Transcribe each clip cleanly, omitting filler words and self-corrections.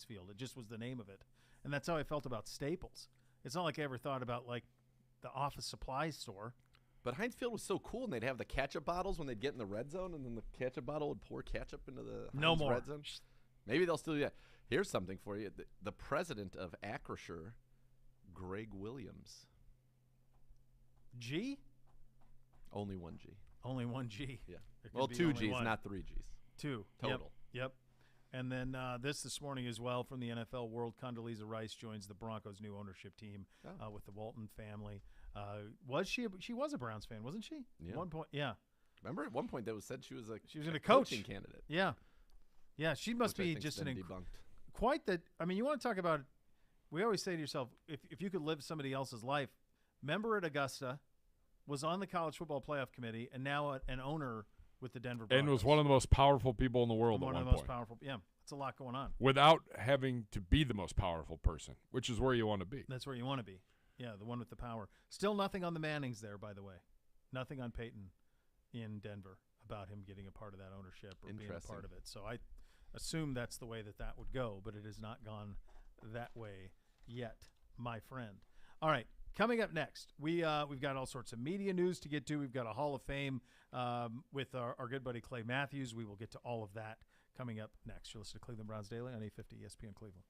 Field. It just was the name of it. And that's how I felt about Staples. It's not like I ever thought about, like, the office supply store. But Heinz Field was so cool, and they'd have the ketchup bottles when they'd get in the red zone, and then the ketchup bottle would pour ketchup into the Heinz red zone. Maybe they'll still do that. Here's something for you. The president of Acrisure, Greg Williams. G? Only one G. Only one G. Yeah. Well, two Gs, not three Gs. Two. Total. Yep. And then this morning as well from the NFL world, Condoleezza Rice joins the Broncos' new ownership team with the Walton family. She was a Browns fan, wasn't she? Yeah. At one point, yeah. Remember at one point that was said she was a coaching candidate. Yeah. Yeah, she must be just quite the – I mean, you want to talk about – we always say to yourself, if you could live somebody else's life, member at Augusta, was on the college football playoff committee, and now an owner – with the Denver Broncos. And was one of the most powerful people in the world at one point. One of the most powerful. Yeah, it's a lot going on. Without having to be the most powerful person, which is where you want to be. That's where you want to be. Yeah, the one with the power. Still nothing on the Mannings there, by the way. Nothing on Peyton in Denver about him getting a part of that ownership or being a part of it. So I assume that's the way that would go, but it has not gone that way yet, my friend. All right. Coming up next, we've got all sorts of media news to get to. We've got a Hall of Fame with our good buddy Clay Matthews. We will get to all of that coming up next. You're listening to Cleveland Browns Daily on 850 ESPN Cleveland.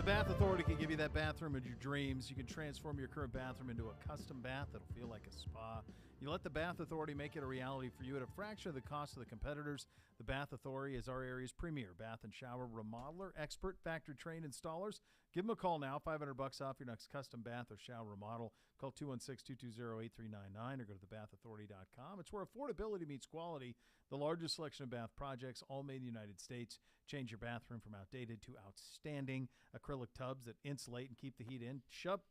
Bath Authority can give you that bathroom of your dreams. You can transform your current bathroom into a custom bath that'll feel like a spa. You let the Bath Authority make it a reality for you at a fraction of the cost of the competitors. The Bath Authority is our area's premier bath and shower remodeler, expert factory-trained installers. Give them a call now, $500 off your next custom bath or shower remodel. Call 216-220-8399 or go to thebathauthority.com. It's where affordability meets quality. The largest selection of bath projects, all made in the United States. Change your bathroom from outdated to outstanding. Acrylic tubs that insulate and keep the heat in.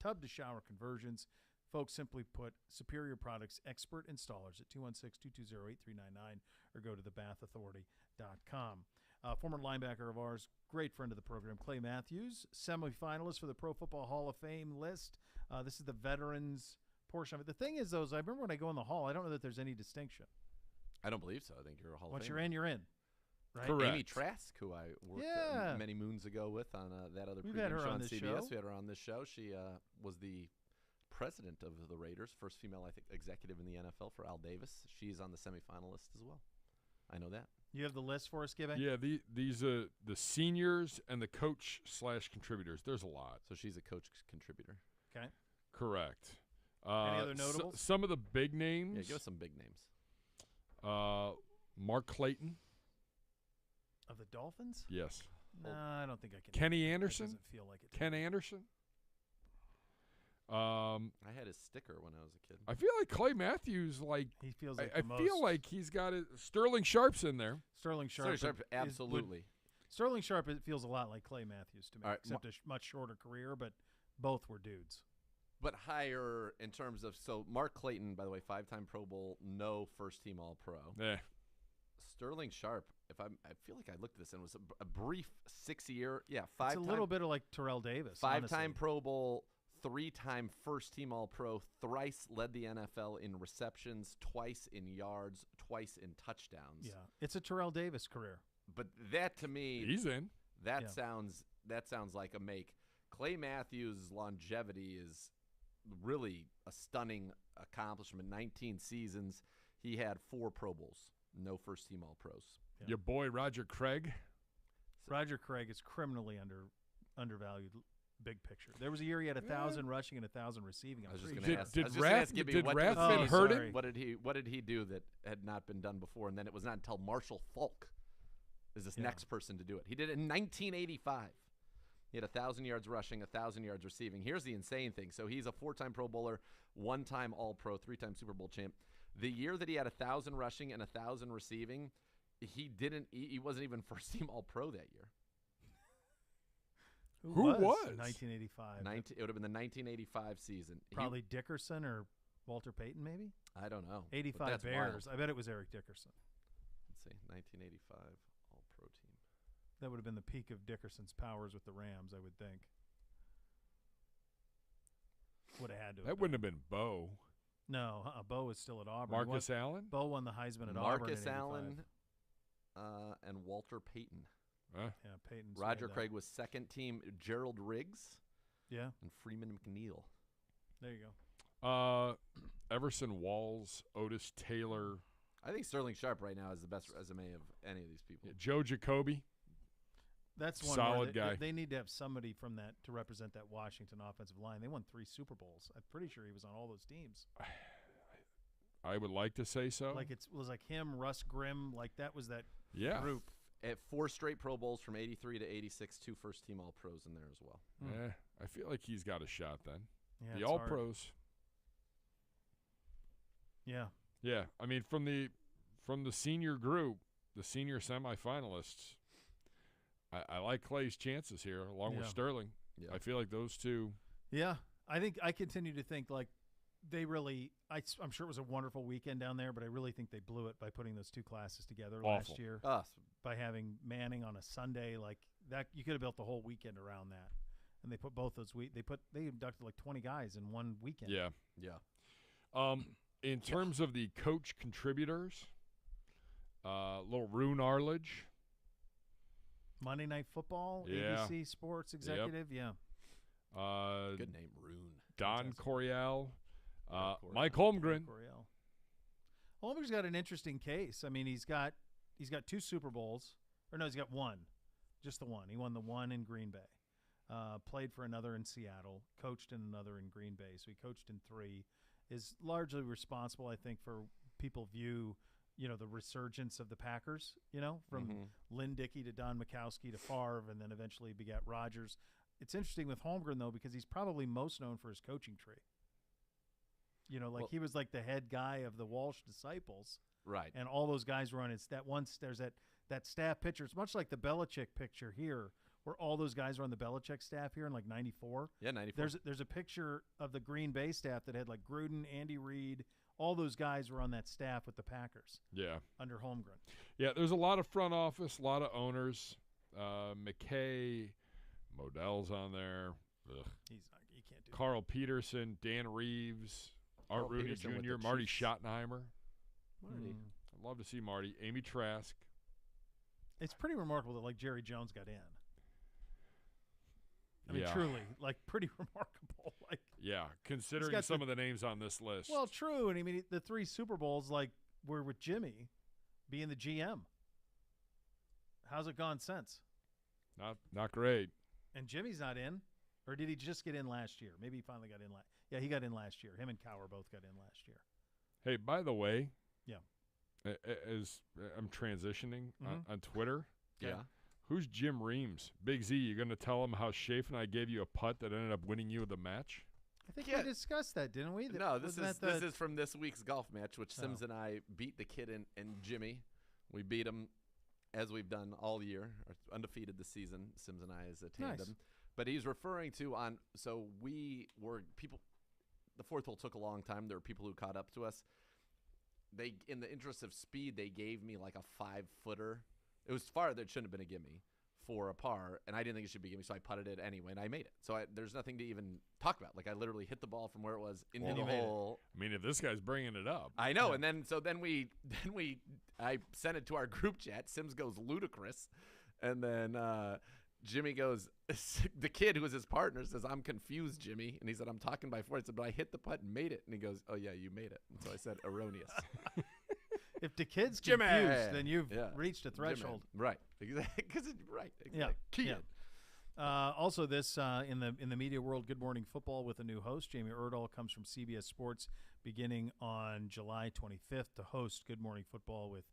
Tub-to-shower conversions. Folks, simply put, superior products, expert installers at 216-220-8399 or go to thebathauthority.com. Former linebacker of ours, great friend of the program, Clay Matthews, semifinalist for the Pro Football Hall of Fame list. This is the veterans portion of it. The thing is, though, is I remember when I go in the hall, I don't know that there's any distinction. I don't believe so. I think you're a Hall of Famer. Once you're in, you're in. Right? Correct. Amy Trask, who I worked many moons ago with on that other We've had her show on on this CBS. show. We had her on this show. She was the president of the Raiders, first female, I think, executive in the NFL for Al Davis. She's on the semifinalist as well. I know that. You have the list for us, Gibby? Yeah, these are the seniors and the coach/contributors. There's a lot. So she's a coach contributor. Okay. Correct. Any other notables? Some of the big names. Yeah, give us some big names. Mark Clayton. Of the Dolphins? Yes. No, I don't think I can. Kenny Anderson. Doesn't feel like it. Ken Anderson. I had his sticker when I was a kid. I feel like Clay Matthews, he feels like I feel like he's got it. Sterling Sharp's in there. Sterling Sharp, absolutely. Sterling Sharp, it feels a lot like Clay Matthews to me, Right, except a much shorter career, but both were dudes. But higher in terms of, so Mark Clayton, by the way, 5-time Pro Bowl, no first-team All-Pro. Yeah. Sterling Sharp, I feel like I looked at this and it was a brief 6-year, It's a little bit of like Terrell Davis. 5-time Pro Bowl, 3-time first-team All-Pro, thrice led the NFL in receptions, twice in yards, twice in touchdowns. Yeah, it's a Terrell Davis career. But that to me, He's in. That sounds like a make. Clay Matthews' longevity is really a stunning accomplishment. 19 seasons. He had 4 Pro Bowls. No first-team All-Pros. Yeah. Your boy Roger Craig. Roger Craig is criminally undervalued. Big picture. There was a year he had 1,000 rushing and 1,000 receiving. I was just going going to ask. Did Rathman hurt him? What did he do that had not been done before? And then it was not until Marshall Faulk is this next person to do it. He did it in 1985. He had 1,000 yards rushing, 1,000 yards receiving. Here's the insane thing. So he's a 4-time Pro Bowler, 1-time All-Pro, 3-time Super Bowl champ. The year that he had 1,000 rushing and 1,000 receiving, he wasn't even first-team All-Pro that year. Who was? 1985. It would have been the 1985 season. Probably Dickerson or Walter Payton, maybe? I don't know. 85 Bears. Wild. I bet it was Eric Dickerson. Let's see. 1985 All-Pro team. That would have been the peak of Dickerson's powers with the Rams, I would think. Would have had to. That wouldn't have been Beau. No, Beau was still at Auburn. Marcus Allen? Beau won the Heisman at Auburn. Marcus Allen and Walter Payton. Yeah, Payton. Roger Craig was second team. Gerald Riggs. Yeah. And Freeman McNeil. There you go. Everson Walls, Otis Taylor. I think Sterling Sharp right now is the best resume of any of these people. Yeah, Joe Jacoby. That's one solid guy. They need to have somebody from that to represent that Washington offensive line. They won 3 Super Bowls. I'm pretty sure he was on all those teams. I would like to say so. Like it was like him, Russ Grimm, like that was that group. At 4 straight Pro Bowls from 83 to 86, 2 first-team All-Pros in there as well. Yeah, I feel like he's got a shot then. Yeah, the All-Pros. Yeah. Yeah, I mean from the senior group, the senior semifinalists, I like Clay's chances here along with Sterling. Yeah. I feel like those two. Yeah, I continue to think like they really I'm sure it was a wonderful weekend down there, but I really think they blew it by putting those 2 classes together last year. By having Manning on a Sunday like that, you could have built the whole weekend around that. And they put both those they inducted like 20 guys in one weekend. Yeah. Yeah. In terms of the coach contributors, little Rune Arledge. Monday Night Football, ABC Sports executive, Good name, Rune. Don Coryell, Mike Holmgren. Holmgren's got an interesting case. I mean, he's got 2 Super Bowls, or no, he's got 1, just the one. He won the one in Green Bay. played for another in Seattle, coached in another in Green Bay. So he coached in 3, is largely responsible, I think, for people view, the resurgence of the Packers, from Lynn Dickey to Don Majkowski to Favre, and then eventually begat Rodgers. It's interesting with Holmgren, though, because he's probably most known for his coaching tree. He was like the head guy of the Walsh disciples. Right. And all those guys were on it. There's that staff picture. It's much like the Belichick picture here, where all those guys were on the Belichick staff here in like 94. Yeah, 94. There's a picture of the Green Bay staff that had like Gruden, Andy Reid, all those guys were on that staff with the Packers. Yeah. Under Holmgren. Yeah, there's a lot of front office, a lot of owners. McKay, Modell's on there. Ugh. He can't do Carl Peterson, Dan Reeves, Art Rooney Jr., Marty Schottenheimer. Marty. I'd love to see Marty. Amy Trask. It's pretty remarkable that, like, Jerry Jones got in. I mean, truly, like, pretty remarkable. Like, yeah, considering some of the names on this list. Well, true, and I mean, the 3 Super Bowls, like, were with Jimmy being the GM. How's it gone since? Not great. And Jimmy's not in, or did he just get in last year? Maybe he finally got in Yeah, he got in last year. Him and Cowher both got in last year. Hey, by the way, yeah, as I'm transitioning on Twitter, yeah. Who's Jim Reams? Big Z, you going to tell him how Shafe and I gave you a putt that ended up winning you the match? I think we discussed that, didn't we? No, this is from this week's golf match, which Sims and I beat the kid and Jimmy. We beat him as we've done all year, undefeated this season. Sims and I as a tandem. Nice. But he's referring to so we were people. The 4th hole took a long time. There were people who caught up to us. They, in the interest of speed, they gave me like a 5-footer. It was far that shouldn't have been a gimme for a par, and I didn't think it should be a gimme, so I putted it anyway, and I made it. So there's nothing to even talk about. Like, I literally hit the ball from where it was into the hole. I mean, if this guy's bringing it up. I know, and then I sent it to our group chat. Sims goes ludicrous, and then Jimmy goes, the kid who was his partner says, "I'm confused, Jimmy." And he said, "I'm talking by 4." I said, "But I hit the putt and made it." And he goes, "Oh, yeah, you made it." And so I said, "Erroneous." If the kid's confused, then you've reached a threshold. Jimmy. Right. Exactly. Right. Exactly. Yeah. Also, this in the media world, Good Morning Football with a new host. Jamie Erdahl comes from CBS Sports beginning on July 25th to host Good Morning Football with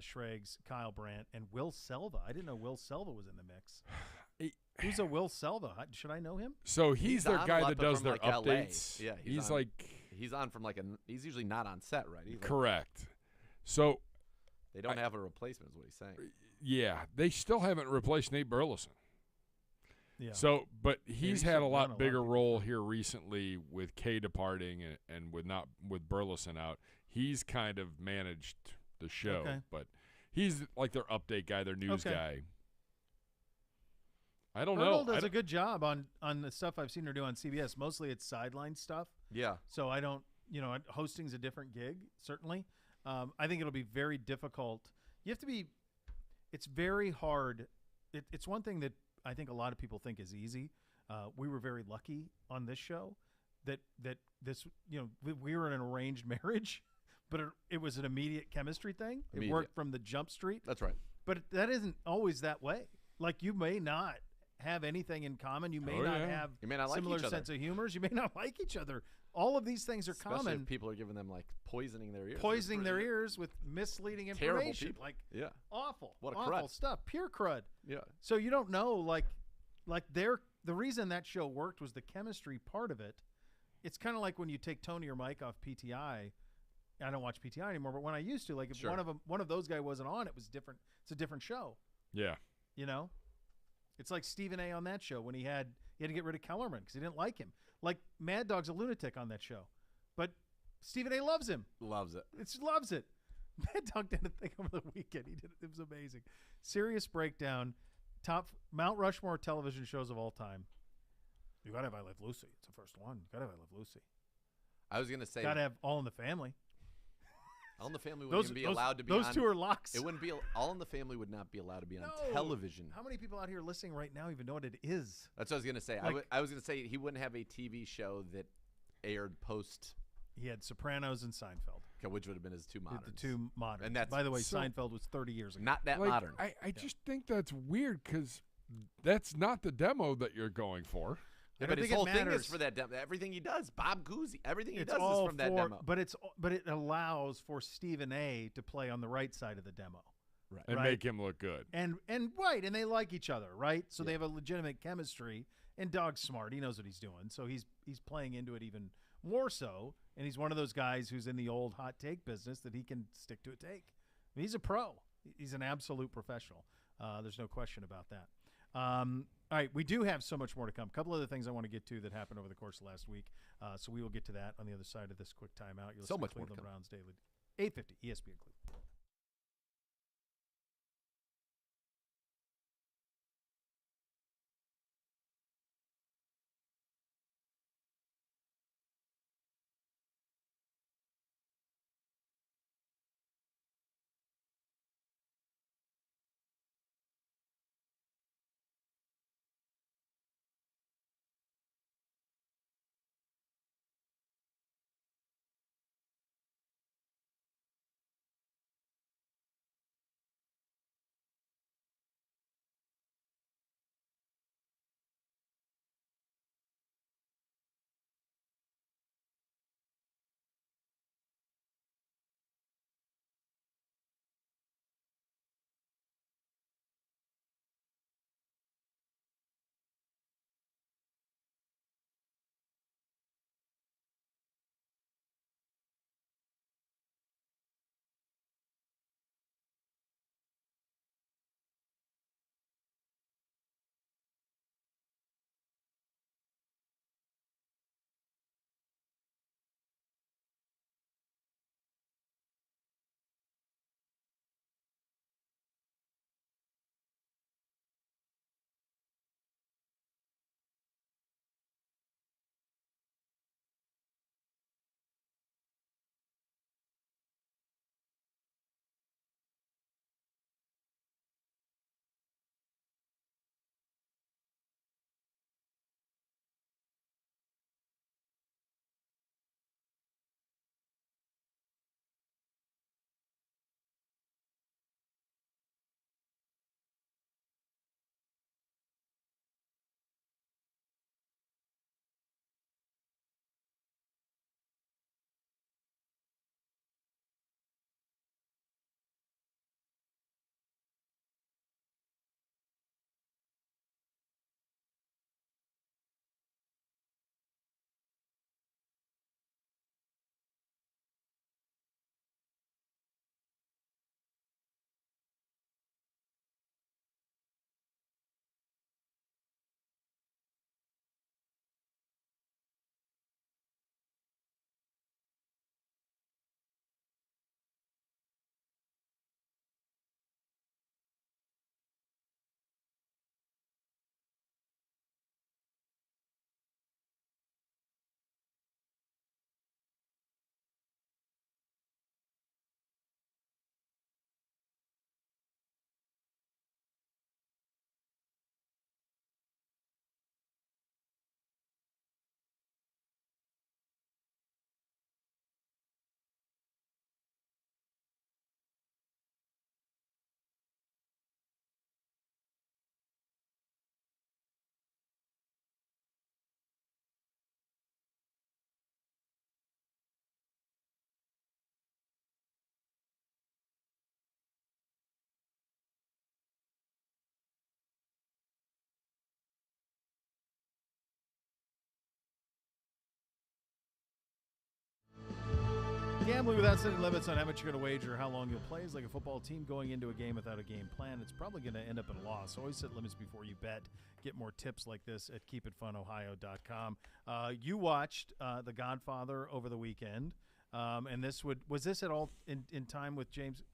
Schrags, Kyle Brandt, and Will Selva. I didn't know Will Selva was in the mix. Who's a Will Selva? Should I know him? So he's their guy that does their updates. LA. Yeah, he's on from he's usually not on set, right? Correct. So they don't have a replacement, is what he's saying. Yeah, they still haven't replaced Nate Burleson. Yeah. So, but he's had a lot bigger role here recently with Kay departing and with Burleson out. He's kind of managed the show, but he's like their update guy, their news guy. I don't know. Erdahl does a good job on the stuff I've seen her do on CBS. Mostly it's sideline stuff. Yeah. So I don't, hosting's a different gig, certainly. I think it'll be very difficult. You have to be – it's very hard. It's one thing that I think a lot of people think is easy. We were very lucky on this show that this – we were in an arranged marriage, but it was an immediate chemistry thing. It worked from the jump street. That's right. But that isn't always that way. Like, you may not have anything in common. You may not have similar sense of humors. You may not like each other. All of these things are common. If people are giving them poisoning their ears. Poisoning their ears with misleading information. Terrible Awful. What a awful crud. Stuff. Pure crud. Yeah. So you don't know the reason that show worked was the chemistry part of it. It's kind of like when you take Tony or Mike off PTI. I don't watch PTI anymore, but when I used to, if one of those guys wasn't on, it was different. It's a different show. Yeah. It's like Stephen A. on that show when he had to get rid of Kellerman because he didn't like him. Like Mad Dog's a lunatic on that show, but Stephen A. loves him. Loves it. Loves it. Mad Dog did a thing over the weekend. It was amazing. Serious breakdown. Top Mount Rushmore television shows of all time. You gotta have I Love Lucy. It's the first one. You gotta have I Love Lucy. I was gonna say. Gotta have All in the Family. All in the Family wouldn't even be allowed to be on. Those two are locks. It wouldn't be. All in the Family would not be allowed to be on television. How many people out here listening right now even know what it is? That's what I was going to say. I was going to say he wouldn't have a TV show that aired post. He had Sopranos and Seinfeld. Okay, which would have been his two moderns. The two moderns. And that's, by the way, Seinfeld was 30 years ago. Not that modern. I just think that's weird because that's not the demo that you're going for. Yeah, but his whole thing is for that demo. Everything he does, Bob Cousy, everything he does is from that demo. But it allows for Stephen A. to play on the right side of the demo. Right. And make him look good. And they like each other, right? So they have a legitimate chemistry. And Dog's smart. He knows what he's doing. So he's playing into it even more so. And he's one of those guys who's in the old hot take business that he can stick to a take. I mean, he's a pro. He's an absolute professional. There's no question about that. All right, we do have so much more to come. A couple other things I want to get to that happened over the course of last week. So we will get to that on the other side of this quick timeout. You'll so much Cleveland more to come. Browns Daily. 850 ESPN Cleveland. Gambling without setting limits on how much you're going to wager or how long you'll play is like a football team going into a game without a game plan. It's probably going to end up in a loss. Always set limits before you bet. Get more tips like this at keepitfunohio.com. You watched The Godfather over the weekend, and was this at all in time with James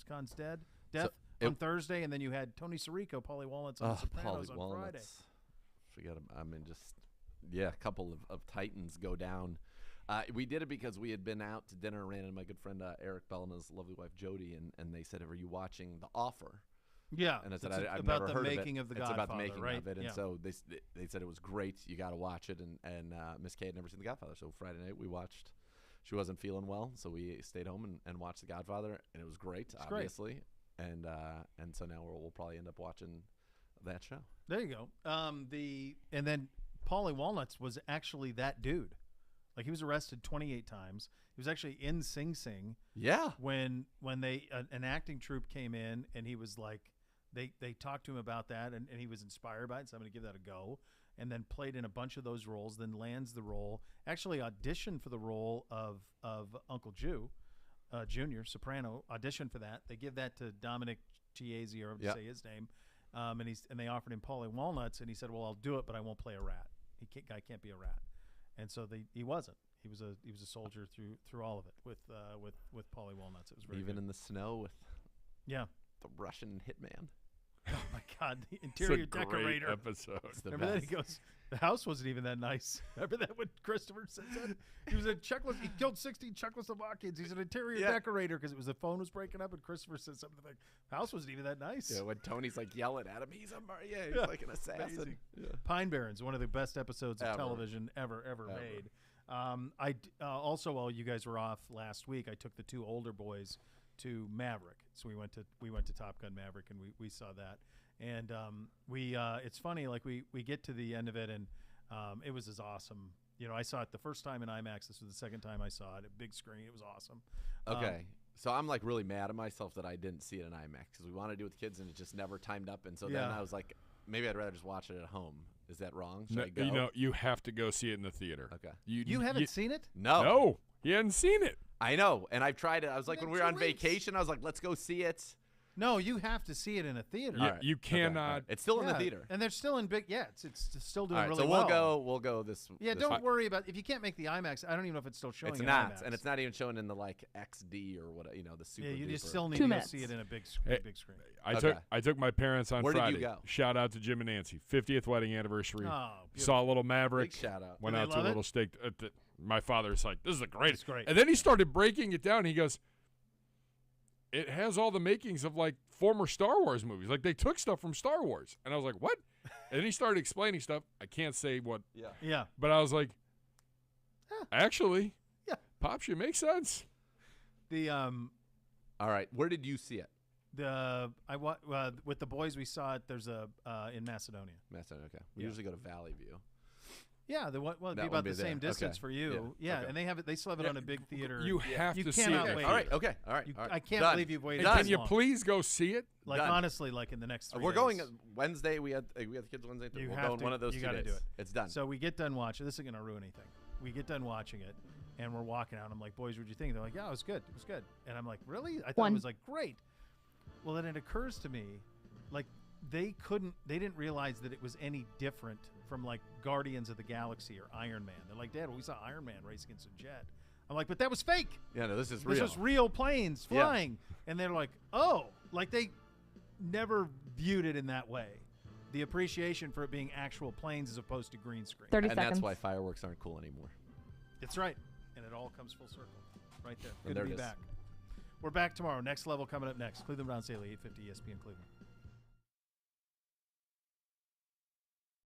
Caan's death on Thursday, and then you had Tony Sirico, Paulie Walnuts on The Sopranos on Friday. Forget him. I mean, a couple of titans go down. We did it because we had been out to dinner, ran into my good friend Eric Bell and his lovely wife Jody, and they said, "Are you watching The Offer?" Yeah, and I said, "I've never heard of it." About the making of The Godfather, it's about the making right? of it, and so they said it was great. You got to watch it, and Miss Kay had never seen The Godfather, so Friday night we watched. She wasn't feeling well, so we stayed home and watched The Godfather, and it was great, obviously. Great. And so now we'll probably end up watching that show. There you go. And then Paulie Walnuts was actually that dude. Like, he was arrested 28 times. He was actually in Sing Sing. Yeah. When they an acting troupe came in, and he was like, they talked to him about that, and he was inspired by it, so I'm going to give that a go. And then played in a bunch of those roles, then lands the role. Actually auditioned for the role of Uncle Jew, Junior, soprano, auditioned for that. They give that to Dominic Chiesi, or say his name. And they offered him Paulie Walnuts, and he said, "Well, I'll do it, but I won't play a rat. Guy can't be a rat." And so he wasn't. He was a soldier through all of it with Paulie Walnuts. It was very even good. in the snow with the Russian hitman. Oh my God, the interior decorator episode. Remember that? He goes, the house wasn't even that nice. Remember that when Christopher said that? He was a Czechoslovakian. He killed 16 Czechoslovakians. He's an interior decorator because the phone was breaking up, and Christopher said something like, the house wasn't even that nice. Yeah, when Tony's like yelling at him, he's like an assassin. Yeah. Pine Barrens, one of the best episodes of television ever made. Also, while you guys were off last week, I took the two older boys to Maverick. So we went to Top Gun Maverick, and we saw that. And it's funny, like we get to the end of it, and it was as awesome. You know, I saw it the first time in IMAX. This was the second time I saw it at big screen. It was awesome. Okay. So I'm like really mad at myself that I didn't see it in IMAX because we wanted to do it with kids and it just never timed up. And so then I was like, maybe I'd rather just watch it at home. Is that wrong? Should I go? You know, you have to go see it in the theater. Okay. You haven't seen it? No. He hadn't seen it. I know. And I've tried it. I was like, when we were on vacation, I was like, let's go see it. No, you have to see it in a theater. Yeah, you cannot. Okay. It's still in the theater, and they're still in big. Yeah, it's still doing really so well. We'll go this. Yeah, don't worry about if you can't make the IMAX. I don't even know if it's still showing. It's in not, IMAX. and it's not even showing in the like XD or what the super. Yeah, you duper. just still need to go see it in a big screen. I took my parents on Friday. Where did you go? Shout out to Jim and Nancy, 50th wedding anniversary. Oh, saw a little Maverick. Big shout out. Went out to a little steak. My father's like, "This is the greatest." It's great. And then he started breaking it down. He goes, "It has all the makings of like former Star Wars movies. Like they took stuff from Star Wars." And I was like, "What?" And then he started explaining stuff. I can't say what. Yeah. But I was like, actually, Pops, you make sense. All right, where did you see it? With the boys, we saw it. There's in Macedonia. Macedonia. Okay. We usually go to Valley View. Yeah, it'd be about the same distance for you. Yeah, and they still have it on a big theater. You have to see it. Wait. All right, okay, all right. I can't believe you've waited. Can you please go see it? Like honestly, like in the next 3 days. We're going Wednesday. We had the kids Wednesday. We'll go on one of those 2 days. You got to do it. It's done. So we get done watching. This isn't going to ruin anything. We get done watching it, and we're walking out. I'm like, boys, what'd you think? They're like, yeah, it was good. It was good. And I'm like, really? I thought it was like great. Well, then it occurs to me, like they didn't realize that it was any different from like Guardians of the Galaxy or Iron Man. They're like, Dad, we saw Iron Man race against a jet. I'm like, but that was fake. Yeah, no, this is real. This was real planes flying. Yeah. And they're like, oh, like they never viewed it in that way. The appreciation for it being actual planes as opposed to green screen. 30 seconds. And that's why fireworks aren't cool anymore. That's right. And it all comes full circle. Right there. And Good to be back. We're back tomorrow. Next Level coming up next. Cleveland Browns Daily, 850 ESPN Cleveland.